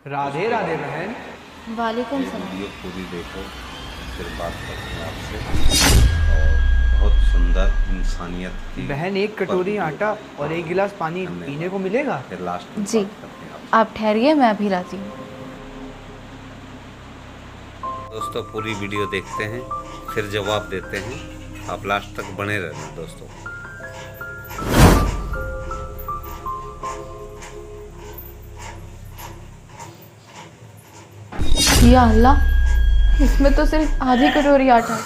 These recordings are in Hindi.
राधे राधे बहन। वालेकुम ये सलाम। वीडियो पूरी देखो, फिर बात करते हैं आपसे। और बहुत सुंदर इंसानियत की बहन, एक कटोरी आटा और एक गिलास पानी पीने को मिलेगा? फिर लास्ट में जी, बात करते हैं आपसे। आप ठहरिए, मैं अभी लाती हूँ। दोस्तों पूरी वीडियो देखते हैं, फिर जवाब देते हैं। आप लास्ट तक बने रहना दोस्तों। या अल्लाह, इसमें तो सिर्फ आधी कटोरी आटा है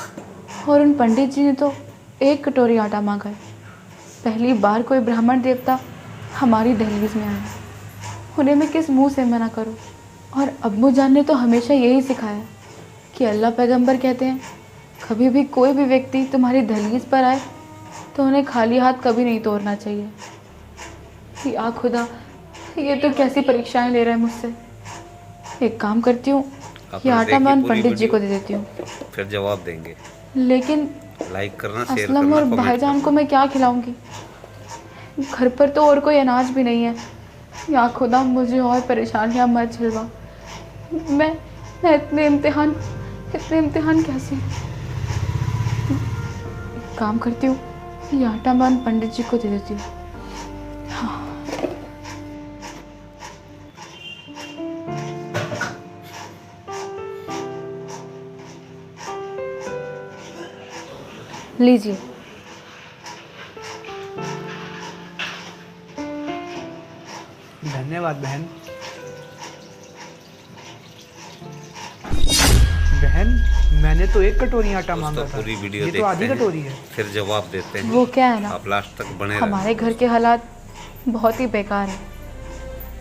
और उन पंडित जी ने तो 1 कटोरी आटा मांगा है। पहली बार कोई ब्राह्मण देवता हमारी दहलीज में आया, उन्हें मैं किस मुंह से मना करूं। और अब्बू जान ने तो हमेशा यही सिखाया कि अल्लाह पैगंबर कहते हैं, कभी भी कोई भी व्यक्ति तुम्हारी दहलीज पर आए तो उन्हें खाली हाथ कभी नहीं तोड़ना चाहिए। या खुदा, ये तो कैसी परीक्षाएं ले रहे हैं मुझसे। एक काम करती हूँ, ये आटा मैं उन पंडित जी को दे देती हूँ। फिर जवाब देंगे। लेकिन लाइक करना, शेयर असलम करना, और कमेंट भाईजान को करना। मैं क्या खिलाऊंगी? घर पर तो और कोई अनाज भी नहीं है। या खुदा, मुझे और परेशानियाँ मत झिलवा। मैं इतने इम्तिहान कैसे? एक काम करती हूँ, ये आटा मैं उन पंडित जी को दे देती हूँ। लीजिए। धन्यवाद बहन। बहन, मैंने तो 1 कटोरी आटा मांगा दोस्तों था। पूरी वीडियो ये तो देखते आधी हैं, कटोरी है। फिर जवाब देते हैं। वो क्या है ना, आप लास्ट तक बने हमारे रहना। घर के हालात बहुत ही बेकार हैं।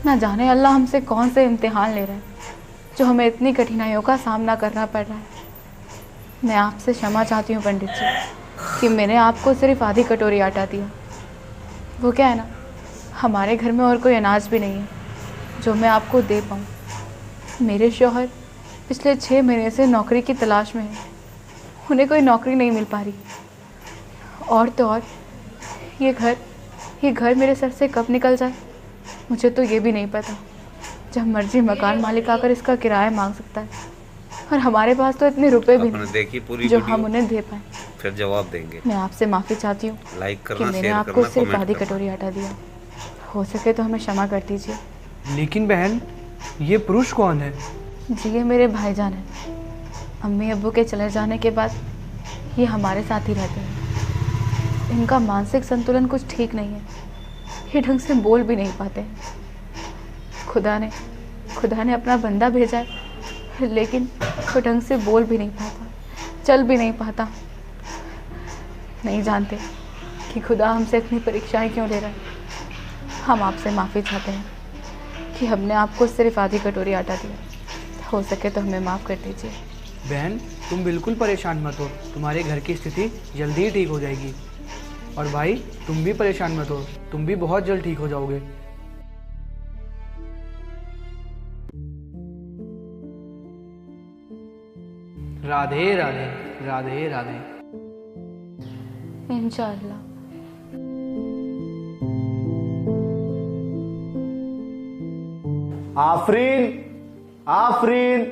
ना जाने अल्लाह हमसे कौन से इम्तिहान ले रहे हैं जो हमें इतनी कठिनाइयों का सामना करना पड़ रहा है। मैं आपसे क्षमा चाहती हूँ पंडित जी कि मैंने आपको सिर्फ आधी कटोरी आटा दिया। वो क्या है ना, हमारे घर में और कोई अनाज भी नहीं है जो मैं आपको दे पाऊँ। मेरे शौहर पिछले 6 महीने से नौकरी की तलाश में हैं, उन्हें कोई नौकरी नहीं मिल पा रही। और तो और ये घर मेरे सर से कब निकल जाए मुझे तो ये भी नहीं पता। जब मर्जी मकान मालिक आकर इसका किराया मांग सकता है, और हमारे पास तो इतने रुपए भी आपने देखी पूरी नहीं जो वीडियो, हम उन्हें दे पाएँ। फिर जवाब देंगे। मैं आपसे माफ़ी चाहती हूँ लाइक कि करना, मैंने शेयर आपको करना, सिर्फ कमेंट आधी करना। कटोरी आटा दिया। हो सके तो हमें क्षमा कर दीजिए। लेकिन बहन, ये पुरुष कौन है? जी, ये मेरे भाईजान हैं। अम्मी अब्बू के चले जाने के बाद ये हमारे साथ ही रहते हैं। इनका मानसिक संतुलन कुछ ठीक नहीं है, ये ढंग से बोल भी नहीं पाते हैं। खुदा ने अपना बंदा भेजा है, लेकिन वो ढंग से बोल भी नहीं पाता, चल भी नहीं पाता। नहीं जानते कि खुदा हमसे इतनी परीक्षाएं क्यों ले रहा है। हम आपसे माफ़ी चाहते हैं कि हमने आपको सिर्फ आधी कटोरी आटा दिया। हो सके तो हमें माफ़ कर दीजिए। बहन, तुम बिल्कुल परेशान मत हो, तुम्हारे घर की स्थिति जल्दी ही ठीक हो जाएगी। और भाई, तुम भी परेशान मत हो, तुम भी बहुत जल्द ठीक हो जाओगे। राधे राधे, राधे राधे। इंशाअल्लाह। आफरीन, आफरीन,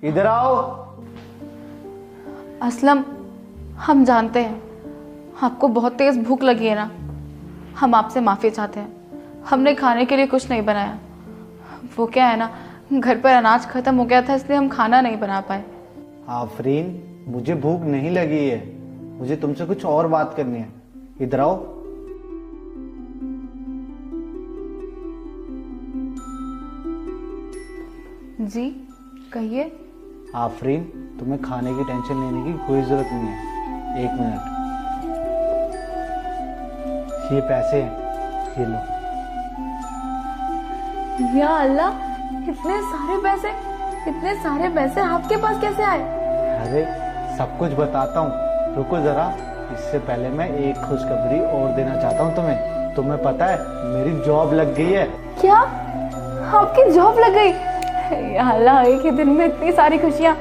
इधर आओ। असलम, हम जानते हैं आपको बहुत तेज़ भूख लगी है ना। हम आपसे माफ़ी चाहते हैं, हमने खाने के लिए कुछ नहीं बनाया। वो क्या है ना, घर पर अनाज ख़त्म हो गया था, इसलिए हम खाना नहीं बना पाए। आफरीन, मुझे भूख नहीं लगी है, मुझे तुमसे कुछ और बात करनी है। इधर आओ। जी कहिए। आफरीन, तुम्हें खाने की टेंशन लेने की कोई जरूरत नहीं है। 1 मिनट, ये पैसे हैं, ये लो। या अल्लाह, इतने सारे पैसे आपके पास कैसे आए? अरे सब कुछ बताता हूँ, रुको जरा। इससे पहले मैं एक खुशखबरी और देना चाहता हूँ तुम्हें पता है, मेरी जॉब लग गई है। क्या? आपकी जॉब लग गई? या अल्लाह, एक ही दिन में इतनी सारी खुशियाँ।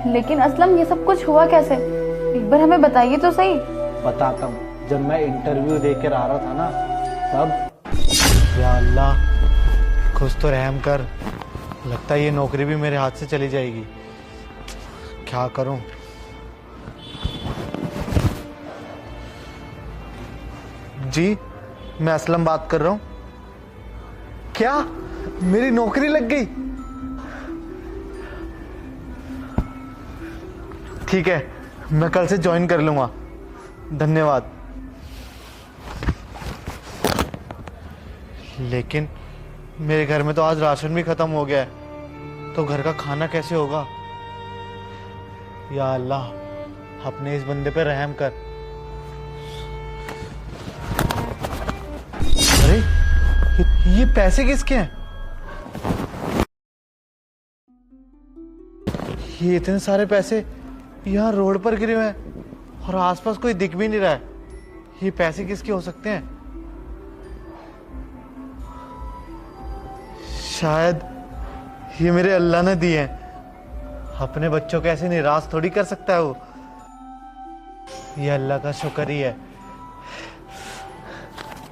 लेकिन असलम, ये सब कुछ हुआ कैसे? एक बार हमें बताइए तो सही। बताता हूँ। जब मैं इंटरव्यू देकर आ रहा था ना, तब या अल्लाह कुछ तो रहम कर। लगता है ये नौकरी भी मेरे हाथ से चली जाएगी। क्या करूं? जी, मैं असलम बात कर रहा हूं। क्या मेरी नौकरी लग गई? ठीक है, मैं कल से ज्वाइन कर लूंगा। धन्यवाद। लेकिन मेरे घर में तो आज राशन भी खत्म हो गया है, तो घर का खाना कैसे होगा? या अल्लाह, अपने इस बंदे पे रहम कर। अरे ये पैसे किसके हैं? ये इतने सारे पैसे यहाँ रोड पर गिरे हुए हैं और आसपास कोई दिख भी नहीं रहा है। ये पैसे किसके हो सकते हैं? शायद ये मेरे अल्लाह ने दिए हैं। अपने बच्चों को ऐसे निराश थोड़ी कर सकता है वो। ये अल्लाह का शुक्र ही है।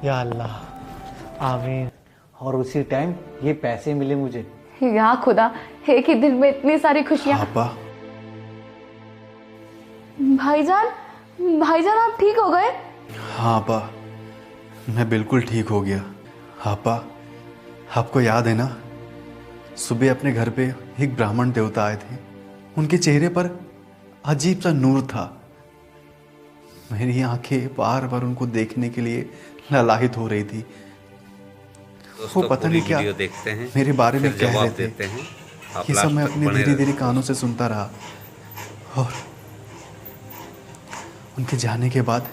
या अल्लाह, आमीन। और उसी टाइम ये पैसे मिले मुझे। या खुदा, एक ही दिन में इतनी सारी खुशियाँ। आपा, भाईजान, भाईजान आप ठीक हो गए? हाँ आपा, मैं बिल्कुल ठीक हो गया। आपा, आपको याद है ना, सुबह अपने घर पे एक ब्राह्मण देवता आए थे। उनके चेहरे पर अजीब सा नूर था। मेरी आंखें बार बार उनको देखने के लिए ललाहित हो रही थी। वो पता नहीं क्या देखते हैं, मेरे बारे में फिर कह जवाब रहे थे। देते हैं। आप ये सब मैं लास्ट तक अपने बने धीरे रहते धीरे हैं। कानों से सुनता रहा। और उनके जाने के बाद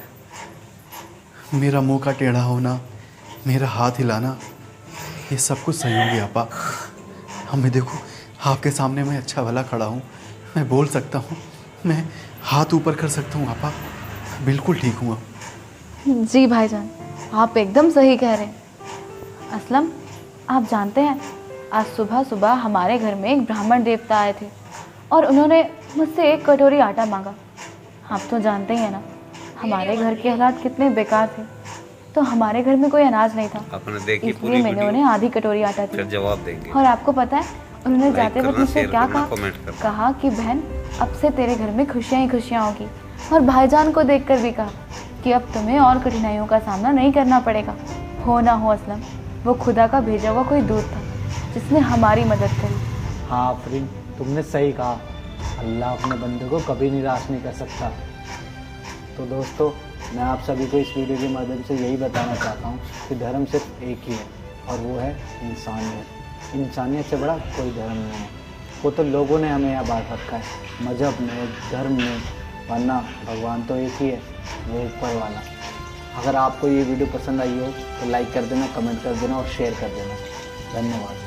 मेरा मुंह का टेढ़ा होना, मेरा हाथ हिलाना, ये सब कुछ सही हो गया आपा। हमें देखो, आपके सामने मैं अच्छा भला खड़ा हूँ, मैं बोल सकता हूँ, मैं हाथ ऊपर कर सकता हूँ आपा। बिल्कुल ठीक हूँ अब। जी भाईजान, आप एकदम सही कह रहे हैं। असलम, आप जानते हैं, आज सुबह सुबह हमारे घर में एक ब्राह्मण देवता आए थे और उन्होंने मुझसे एक कटोरी आटा मांगा। आप तो जानते ही हैं ना, हमारे घर के हालात कितने बेकार थे, तो हमारे घर में कोई अनाज नहीं था। आपने देखी इसलिए पूरी मैंने उन्हें आधी कटोरी आटा फिर दी। जवाब देंगे। और आपको पता है उन्होंने लाइक जाते वक्त करना, मुझसे शेयर क्या करना, कहा? कमेंट करना। कहा कि बहन, अब से तेरे घर में खुशियाँ ही खुशियाँ होगी। और भाईजान को देखकर भी कहा कि अब तुम्हें और कठिनाइयों का सामना नहीं करना पड़ेगा। हो ना हो असलम, वो खुदा का भेजा हुआ कोई दूत था जिसने हमारी मदद करी। हाँ आफरीन, तुमने सही कहा। अल्लाह अपने बंदे को कभी निराश नहीं कर सकता। तो दोस्तों, मैं आप सभी को इस वीडियो के माध्यम से यही बताना चाहता हूँ कि धर्म सिर्फ एक ही है, और वो है इंसानियत। इंसानियत से बड़ा कोई धर्म नहीं है। वो तो लोगों ने हमें यहाँ बांट रखा है, मज़हब में, धर्म में, वरना भगवान तो एक ही है, वो ऊपर वाला। अगर आपको ये वीडियो पसंद आई हो तो लाइक कर देना, कमेंट कर देना और शेयर कर देना। धन्यवाद।